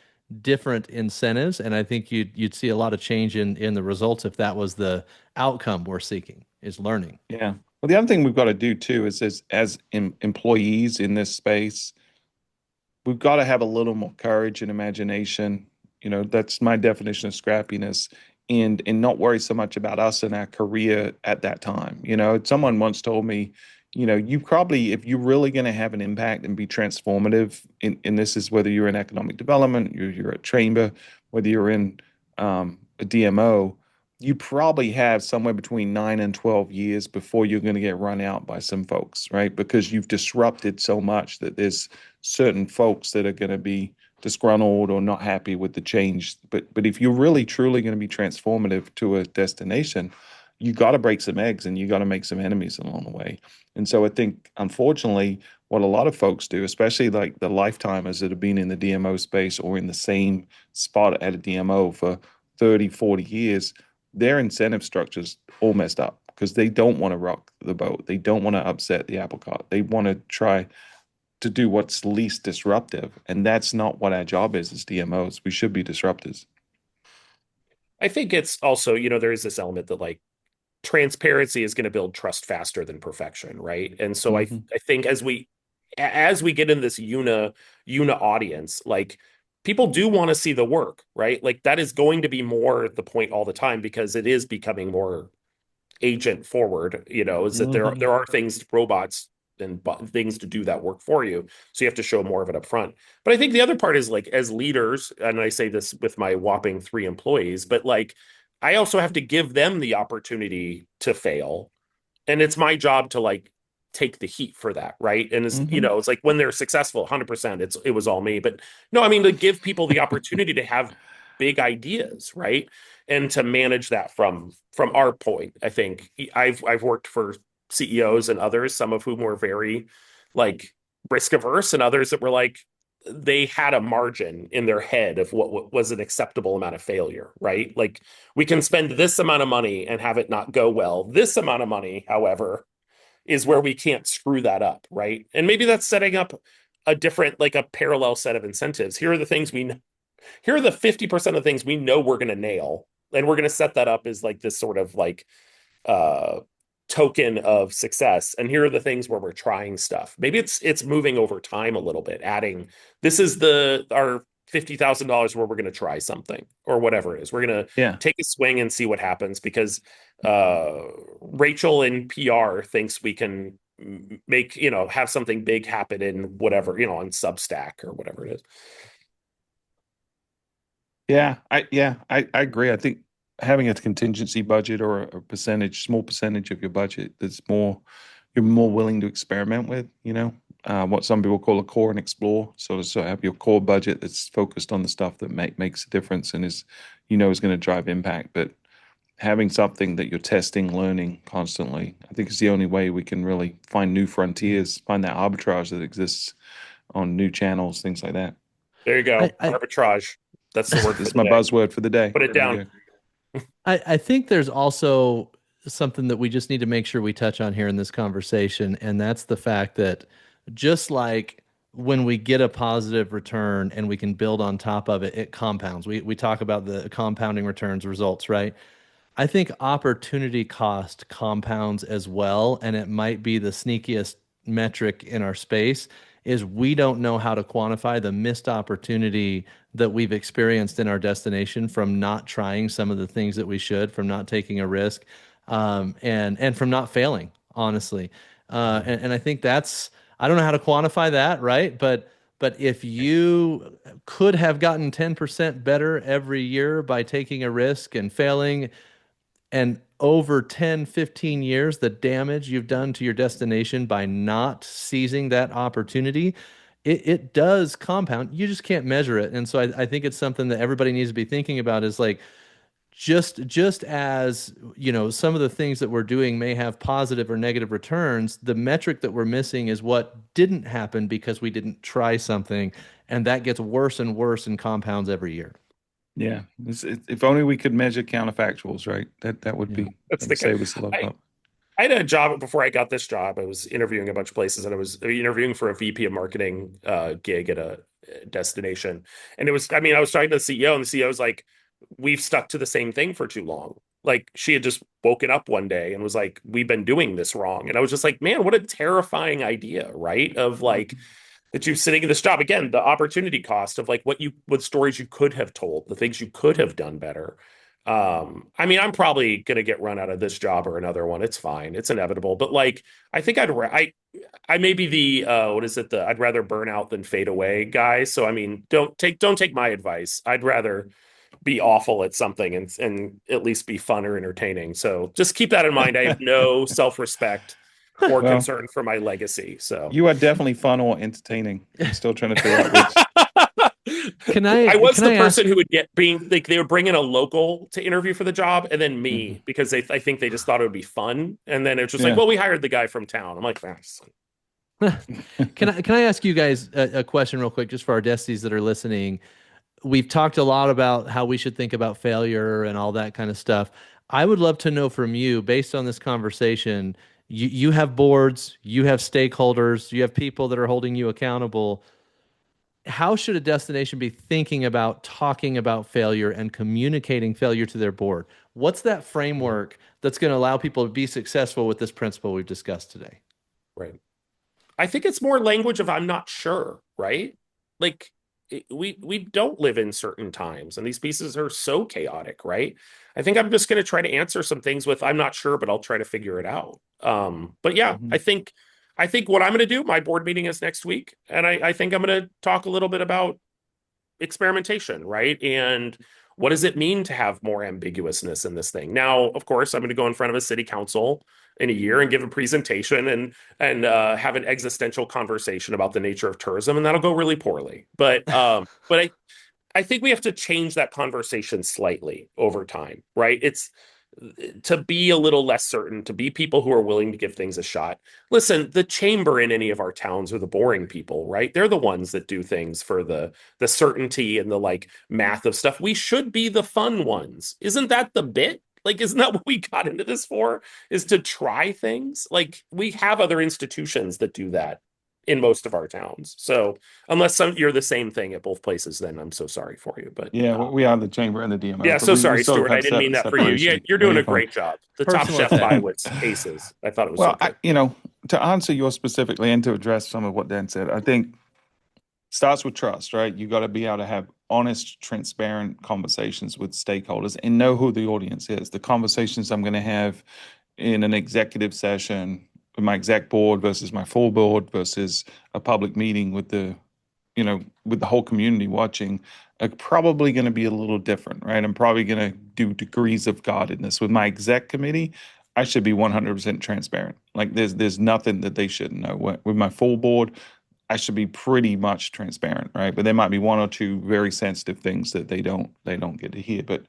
different incentives, and I think you'd see a lot of change in the results if that was the outcome we're seeking is learning. Yeah. Well, the other thing we've got to do too is as employees in this space, we've got to have a little more courage and imagination. That's my definition of scrappiness, and not worry so much about us and our career at that time. Someone once told me, you probably, if you're really going to have an impact and be transformative, and this is whether you're in economic development, you're at chamber, whether you're in a DMO, you probably have somewhere between 9 and 12 years before you're going to get run out by some folks, right? Because you've disrupted so much that there's certain folks that are going to be disgruntled or not happy with the change. But if you're really truly going to be transformative to a destination, you got to break some eggs and you got to make some enemies along the way. And so I think, unfortunately, what a lot of folks do, especially like the lifetimers that have been in the DMO space or in the same spot at a DMO for 30, 40 years, their incentive structure's all messed up because they don't want to rock the boat. They don't want to upset the apple cart. They want to try to do what's least disruptive. And that's not what our job is as DMOs. We should be disruptors. I think it's also, there is this element that like transparency is going to build trust faster than perfection, right? And so I Mhm. think as we get in this una audience, like people do want to see the work, right? Like that is going to be more the point all the time because it is becoming more agent forward, is that there Mhm. there are things, robots and things to do that work for you. So you have to show more of it up front. But I think the other part is like as leaders, and I say this with my whopping 3 employees, but like I also have to give them the opportunity to fail. And it's my job to like take the heat for that, right? And it's, Mhm. it's like when they're successful, 100%, it was all me. But no, I mean, to give people the opportunity to have big ideas, right? And to manage that from our point. I think I've worked for CEOs and others, some of whom were very like risk averse, and others that were like, they had a margin in their head of what was an acceptable amount of failure, right? Like, we can spend this amount of money and have it not go well. This amount of money, however, is where we can't screw that up, right? And maybe that's setting up a different, like a parallel set of incentives. Here are the things here are the 50% of things we know we're going to nail. And we're going to set that up as like this sort of like uh token of success. And here are the things where we're trying stuff. Maybe it's moving over time a little bit, adding this is our $50,000 where we're going to try something or whatever it is. We're going to Yeah. take a swing and see what happens because Rachel in PR thinks we can make, have something big happen in whatever, on Substack or whatever it is. I agree. I think having a contingency budget or a small percentage of your budget you're more willing to experiment with, what some people call a core and explore. So have your core budget that's focused on the stuff that makes a difference and is going to drive impact. But having something that you're testing, learning constantly, I think is the only way we can really find new frontiers, find that arbitrage that exists on new channels, things like that. There you go. I Arbitrage. That's the word. It's my buzzword for the day. Put it There you down. go. I think there's also something that we just need to make sure we touch on here in this conversation, and that's the fact that just like when we get a positive return and we can build on top of it, it compounds. We talk about the compounding returns results, right? I think opportunity cost compounds as well, and it might be the sneakiest metric in our space is we don't know how to quantify the missed opportunity that we've experienced in our destination from not trying some of the things that we should, from not taking a risk, and from not failing, honestly. And I think I don't know how to quantify that, right? But if you could have gotten 10% better every year by taking a risk and failing, and over 10, 15 years, the damage you've done to your destination by not seizing that opportunity, it does compound. You just can't measure it. And so I think it's something that everybody needs to be thinking about is like, just as, some of the things that we're doing may have positive or negative returns, the metric that we're missing is what didn't happen because we didn't try something. And that gets worse and worse and compounds every year. Yeah. If only we could measure counterfactuals, right? That would Yeah. be That's that would the save us a lot of I had a job before I got this job. I was interviewing a bunch of places, and I was interviewing for a VP of marketing gig at a destination. And it was, I mean, I was talking to the CEO, and the CEO was like, "We've stuck to the same thing for too long." Like, she had just woken up one day and was like, "We've been doing this wrong." And I was just like, "Man, what a terrifying idea, right? Of like that you're sitting in this job again, the opportunity cost of like what stories you could have told, the things you could have done better." I mean, I'm probably gonna get run out of this job or another one. It's fine. It's inevitable. But like, I think I may be the what is it? I'd rather burn out than fade away guy. So I mean, don't take my advice. I'd rather be awful at something and at least be fun or entertaining. So just keep that in mind. I have no self-respect or Well, concern for my legacy. So you are definitely fun or entertaining. I'm still trying to figure out which. I was can the I ask, person who would they would bring in a local to interview for the job, and then me Mhm. because I think they just thought it would be fun, and then it's just Yeah. like, well, we hired the guy from town. I'm like, can I ask you guys a question real quick, just for our desties that are listening? We've talked a lot about how we should think about failure and all that kind of stuff. I would love to know from you, based on this conversation, you have boards, you have stakeholders, you have people that are holding you accountable. How should a destination be thinking about talking about failure and communicating failure to their board? What's that framework that's going to allow people to be successful with this principle we've discussed today? right. I think it's more language of I'm not sure, right? Like we don't live in certain times, and these pieces are so chaotic, right? I think I'm just going to try to answer some things with I'm not sure, but I'll try to figure it out. But yeah, Mhm. I think what I'm going to do, my board meeting is next week, and I think I'm going to talk a little bit about experimentation, right? And What does it mean to have more ambiguousness in this thing? Now, of course, I'm going to go in front of a city council in a year and give a presentation and have an existential conversation about the nature of tourism, and that'll go really poorly. But I think we have to change that conversation slightly over time, right? It's to be a little less certain, to be people who are willing to give things a shot. Listen, the chamber in any of our towns are the boring people, right? They're the ones that do things for the certainty and the like math of stuff. We should be the fun ones. Isn't that the bit? Like, isn't that what we got into this for? Is to try things? Like, we have other institutions that do that in most of our towns. So unless you're the same thing at both places, then I'm so sorry for you. But Yeah, we are the chamber and the DMO. yeah, but so we sorry, sort of Stuart. I have didn't mean that for you. Yeah, separation. you're doing Yeah, a you're fine. great job. The Top Personal Chef attack. Bywits aces. I thought it was Well, so good. to answer yours specifically and to address some of what Dan said, I think starts with trust, right? You got to be able to have honest, transparent conversations with stakeholders and know who the audience is. The conversations I'm going to have in an executive session with my exec board versus my full board versus a public meeting with with the whole community watching are probably going to be a little different, right? I'm probably going to do degrees of guardedness. With my exec committee, I should be 100% transparent. Like there's nothing that they shouldn't know. With my full board, I should be pretty much transparent, right? But there might be one or two very sensitive things that they don't get to hear. But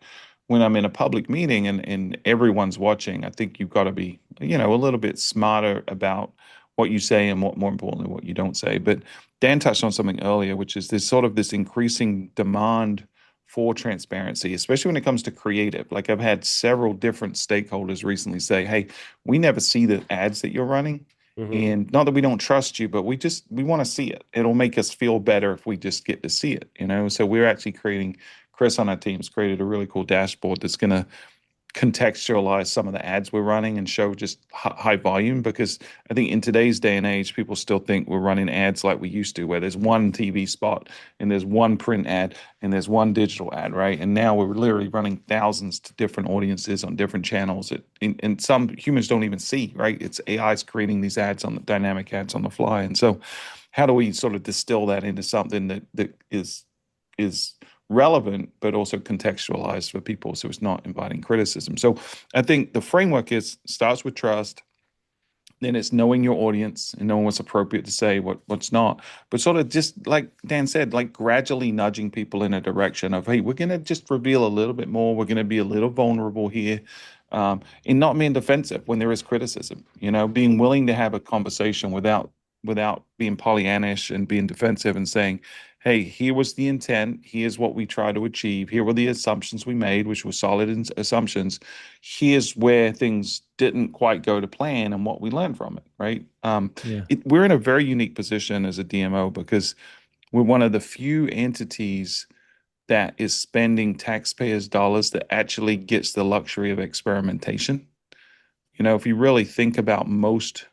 when I'm in a public meeting and everyone's watching, I think you've got to be, a little bit smarter about what you say and what more importantly what you don't say. But Dan touched on something earlier, which is there's sort of this increasing demand for transparency, especially when it comes to creative. Like I've had several different stakeholders recently say, "Hey, we never see the ads that you're running." Mhm. And not that we don't trust you, but we want to see it. It'll make us feel better if we just get to see it. So we're actually creating, Chris on our team's created a really cool dashboard that's going to contextualize some of the ads we're running and show just high volume, because I think in today's day and age, people still think we're running ads like we used to, where there's one TV spot and there's one print ad and there's one digital ad, right? And now we're literally running thousands to different audiences on different channels and some humans don't even see, right? It's AI's creating these ads on the dynamic ads on the fly. And so how do we sort of distill that into something that is relevant, but also contextualized for people so it's not inviting criticism? So I think the framework starts with trust, then it's knowing your audience and knowing what's appropriate to say, what's not, but sort of just like Dan said, like gradually nudging people in a direction of, hey, we're going to just reveal a little bit more. We're going to be a little vulnerable here. And not being defensive when there is criticism, being willing to have a conversation without being Pollyannish and being defensive and saying, hey, here was the intent. Here's what we tried to achieve. Here were the assumptions we made, which were solid assumptions. Here's where things didn't quite go to plan and what we learned from it, right? Yeah. We're in a very unique position as a DMO because we're one of the few entities that is spending taxpayers' dollars that actually gets the luxury of experimentation. If you really think about most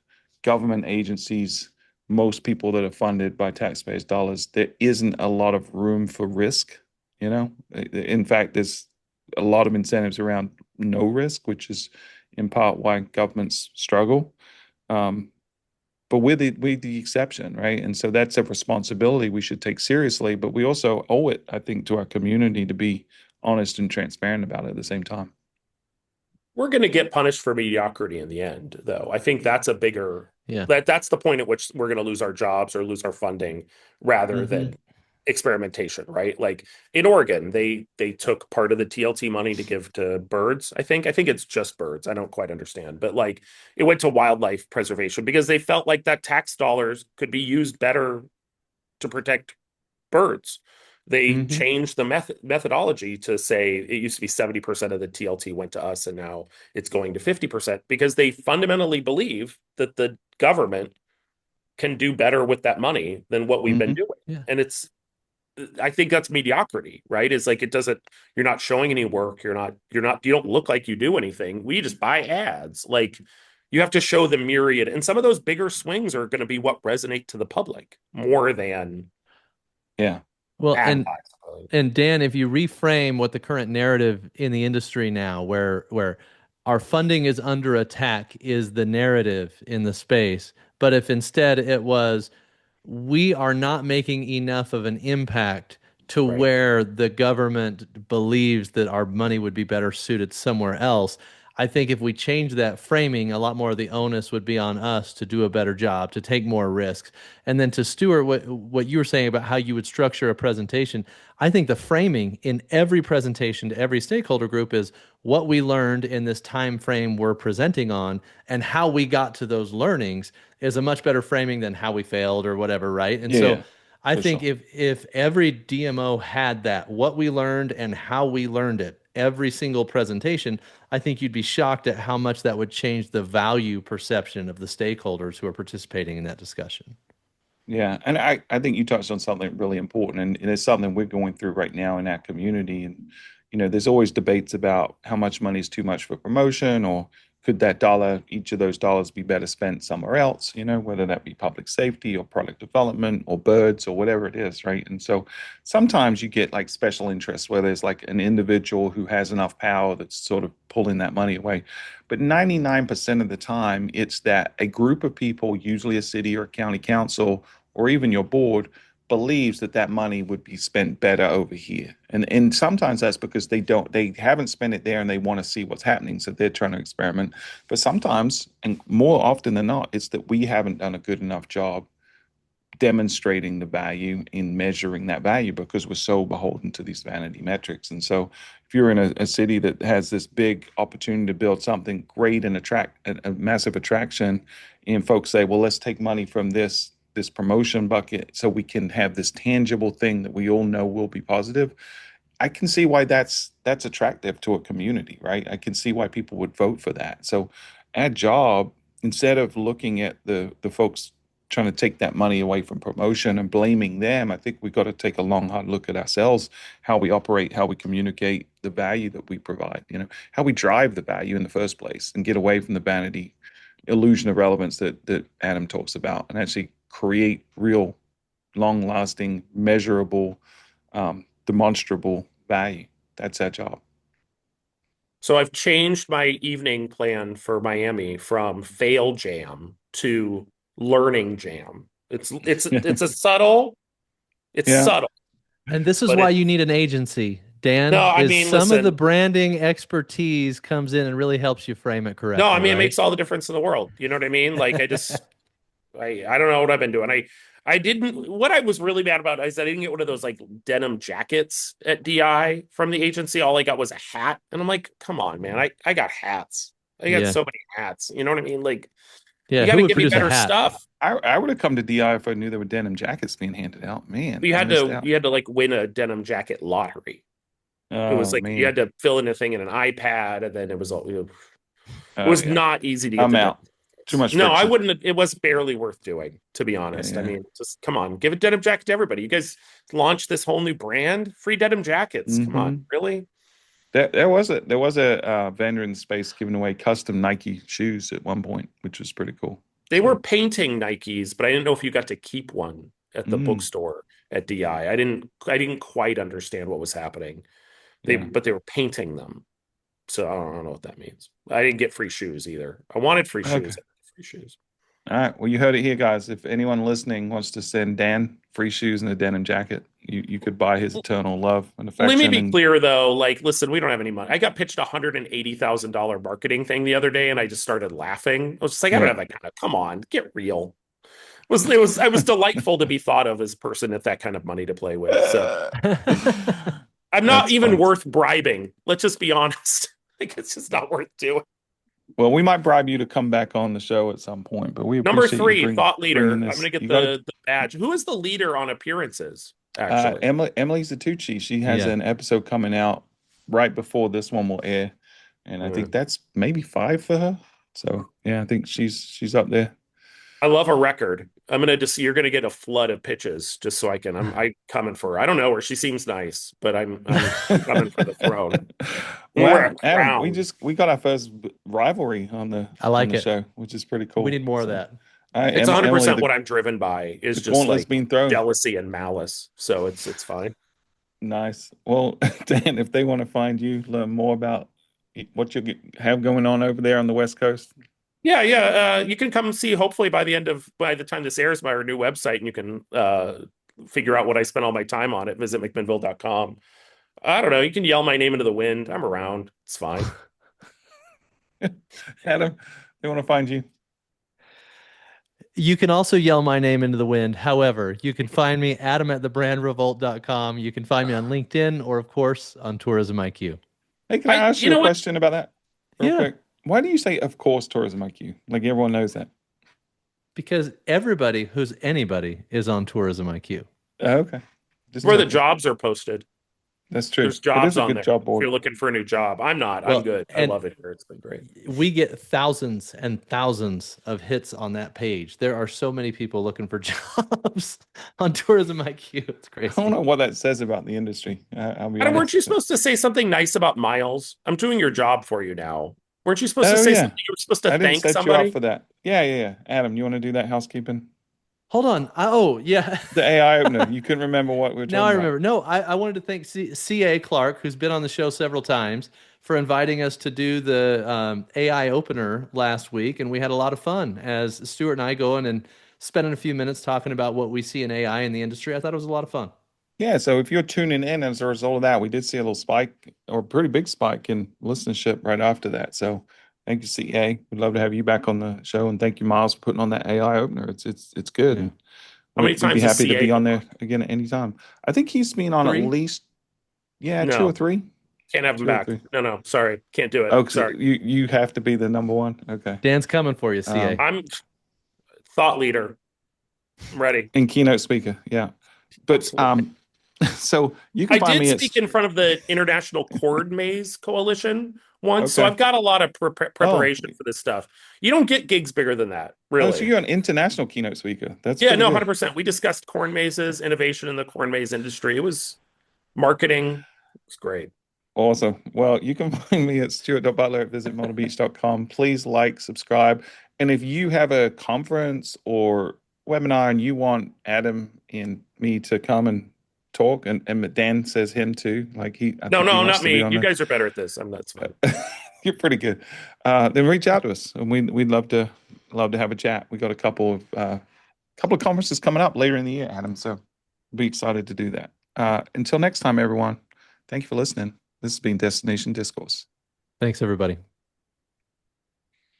government agencies, most people that are funded by taxpayers' dollars, there isn't a lot of room for risk. In fact, there's a lot of incentives around no risk, which is in part why governments struggle. But we're the exception, right? And so that's a responsibility we should take seriously, but we also owe it, I think, to our community to be honest and transparent about it at the same time. We're going to get punished for mediocrity in the end, though. I think that's a bigger Yeah. that's the point at which we're going to lose our jobs or lose our funding rather than experimentation, right? Like in Oregon, they took part of the TLT money to give to birds. I think it's just birds. I don't quite understand, but like it went to wildlife preservation because they felt like that tax dollars could be used better to protect birds. They changed the methodology to say it used to be 70% of the TLT went to us, and now it's going to 50% because they fundamentally believe that the government can do better with that money than what we've been doing. Yeah. And I think that's mediocrity, right? It's like you're not showing any work. You don't look like you do anything. We just buy ads. Like you have to show the myriad. And some of those bigger swings are going to be what resonate to the public more than Yeah. Well, ad and buys, I believe. and Dan, if you reframe what the current narrative in the industry now, where our funding is under attack, is the narrative in the space, but if instead it was we are not making enough of an impact to Right. where the government believes that our money would be better suited somewhere else. I think if we change that framing, a lot more of the onus would be on us to do a better job, to take more risks. And then to Stuart, what you were saying about how you would structure a presentation, I think the framing in every presentation to every stakeholder group is what we learned in this time frame we're presenting on and how we got to those learnings is a much better framing than how we failed or whatever, right? And Yeah, so yeah, I for think sure. if every DMO had that, what we learned and how we learned it, every single presentation, I think you'd be shocked at how much that would change the value perception of the stakeholders who are participating in that discussion. Yeah, and I think you touched on something really important, and it's something we're going through right now in our community. And there's always debates about how much money is too much for promotion, or could that dollar, each of those dollars, be better spent somewhere else? Whether that be public safety or product development or birds or whatever it is, right? And so sometimes you get like special interests where there's like an individual who has enough power that's sort of pulling that money away. But 99% of the time, it's that a group of people, usually a city or county council, or even your board, believes that that money would be spent better over here. And sometimes that's because they haven't spent it there and they want to see what's happening. So they're trying to experiment. But sometimes, and more often than not, it's that we haven't done a good enough job demonstrating the value in measuring that value because we're so beholden to these vanity metrics. And so if you're in a city that has this big opportunity to build something great and attract a massive attraction, and folks say, well, let's take money from this promotion bucket so we can have this tangible thing that we all know will be positive. I can see why that's attractive to a community, right? I can see why people would vote for that. So our job, instead of looking at the folks trying to take that money away from promotion and blaming them, I think we've got to take a long, hard look at ourselves, how we operate, how we communicate the value that we provide, how we drive the value in the first place and get away from the vanity illusion of relevance that Adam talks about and actually create real, long-lasting, measurable, demonstrable value. That's our job. So I've changed my evening plan for Miami from fail jam to learning jam. It's a subtle, it's Yeah. subtle, And this is but why it you need an agency, Dan, no, I is mean, some of the listen, branding expertise comes in and really helps you frame it no, I correctly, mean it right? makes all the difference in the world. You know what I mean? Like I don't know what I've been doing. I didn't what I was really mad about is I didn't get one of those like denim jackets at DI from the agency. All I got was a hat. And I'm like, come on, man. I got hats. I got Yeah. so many hats. You know what I mean? Like you Yeah. got Who to would give me produce a better hat? stuff. I would have come to DI if I knew there were denim jackets being handed out. Man, You I had missed to out. you had to like win a denim jacket lottery. It was Oh like you man. had to fill in a thing in an iPad, and then it was all it Oh was yeah. not easy to get I'm the denim out. Too jackets. much No, I friction. wouldn't. It was barely worth doing, to be Yeah, honest. I yeah. mean, just come on, give a denim jacket to everybody. You guys launched this whole new brand, free denim jackets. Come on, hmm really? There was a vendor in the space giving away custom Nike shoes at one point, which was pretty cool. They were So, painting Nikes, but I didn't know if you got to keep one at the mm, bookstore at DI. I didn't quite understand what was happening. yeah. But they were painting them. So I don't know what that means. I didn't get free shoes either. I wanted free Okay. shoes. I didn't get free shoes. All right. Well, you heard it here, guys. If anyone listening wants to send Dan free shoes and a denim jacket, you could buy his eternal love and Let me affection. be And clear though, like, listen, we don't have any money. I got pitched $180,000 marketing thing the other day, and I just started laughing. I was just like, I don't yeah. have that kind of. Come on, get real. I was delightful to be thought of as a person with that kind of money to play with. So I'm not That's even fun. worth bribing. Let's just be honest. Like it's just not worth doing. Well, we might bribe you to come back on the show at some point, but we Number appreciate you three, thought leader. bringing I'm this. gonna get You got to the badge. Who is the leader on appearances? Actually, Emily Zatucci. She has Yeah. an episode coming out right before this one will air, and I Yeah. think that's maybe 5 for her. So yeah, I think she's up there. I love a record. You're gonna get a flood of pitches just so I'm coming for her. I don't know her. She seems nice, but I'm coming for the throne. We're a Well, Adam, we crown. got our first rivalry on I like the it. show, which is pretty We cool. need more of So, that. all right, It's Emily, 100% what I'm driven by is the just gauntlet's like been thrown. jealousy and malice. So it's fine. Nice. Well, Dan, if they want to find you, learn more about what you have going on over there on the West Coast. Yeah. You can come see hopefully by the time this airs by our new website, and you can figure out what I spent all my time on at visitmcminnville.com. I don't know. You can yell my name into the wind. I'm around. It's fine. Adam, they want to find you. You can also yell my name into the wind. However, you can find me, Adam, at thebrandrevolt.com. You can find me on LinkedIn or, of course, on Tourism IQ. Hey, can I ask you you know a what? question about that real Yeah. quick? Why do you say, of course, Tourism IQ? Like everyone knows that. Because everybody who's anybody is on Tourism IQ. Oh, okay. Just Where the checking. jobs are posted. That's true. There's It jobs is a on good there. job If board. you're looking for a new job. I'm not. Well, I'm good. I and- love it here. It's been great. We get thousands and thousands of hits on that page. There are so many people looking for jobs on Tourism IQ. It's I crazy. don't know what that says about the industry. I'll be Adam, weren't honest. you supposed to say something nice about Miles? I'm doing your job for you now. Weren't you supposed to Oh, say yeah. something? You were supposed to I didn't thank set you somebody? up for that. Yeah. Adam, you want to do that housekeeping? Hold on. Oh, yeah. The AI opener. You couldn't remember what we were Now talking I about. remember. No, I wanted to thank C.A. Clark, who's been on the show several times, for inviting us to do the AI opener last week. And we had a lot of fun as Stuart and I go in and spending a few minutes talking about what we see in AI in the industry. I thought it was a lot of fun. Yeah, so if you're tuning in as a result of that, we did see a little spike or a pretty big spike in listenership right after that. So thank you, CA. We'd love to have you back on the show, and thank you, Miles, for putting on that AI opener. It's good. Yeah. And How many we'd be times has happy to CA be on been there again at any time. I think he's been on 3? at least, two No. or three. Can't have him 2 or back. 3. No. Sorry. Can't do it. Oh, Sorry. you have to be the number one. Okay. Dan's coming for you, CA. I'm thought leader. I'm ready. And keynote speaker, yeah. But Absolutely. so you can I find did me at speak in front of the International Cord Maze Coalition once, so Okay. I've got a lot of preparation for this stuff. You don't get gigs bigger than that, really. Oh, so you're an international keynote speaker. That's Yeah, pretty no, good. 100%. We discussed corn mazes, innovation in the corn maze industry. It was marketing. It was great. Awesome. Well, you can find me at stuart.butler at visitmyrtlebeach.com. Please like, subscribe. And if you have a conference or webinar and you want Adam and me to come and talk, and Dan says him too, like I No, think he no, wants not to be me. on You there. guys are better at this. That's fine. You're pretty good. Then reach out to us, and we'd love to have a chat. We got a couple of conferences coming up later in the year, Adam. So be excited to do that. Until next time, everyone. Thank you for listening. This has been Destination Discourse. Thanks, everybody.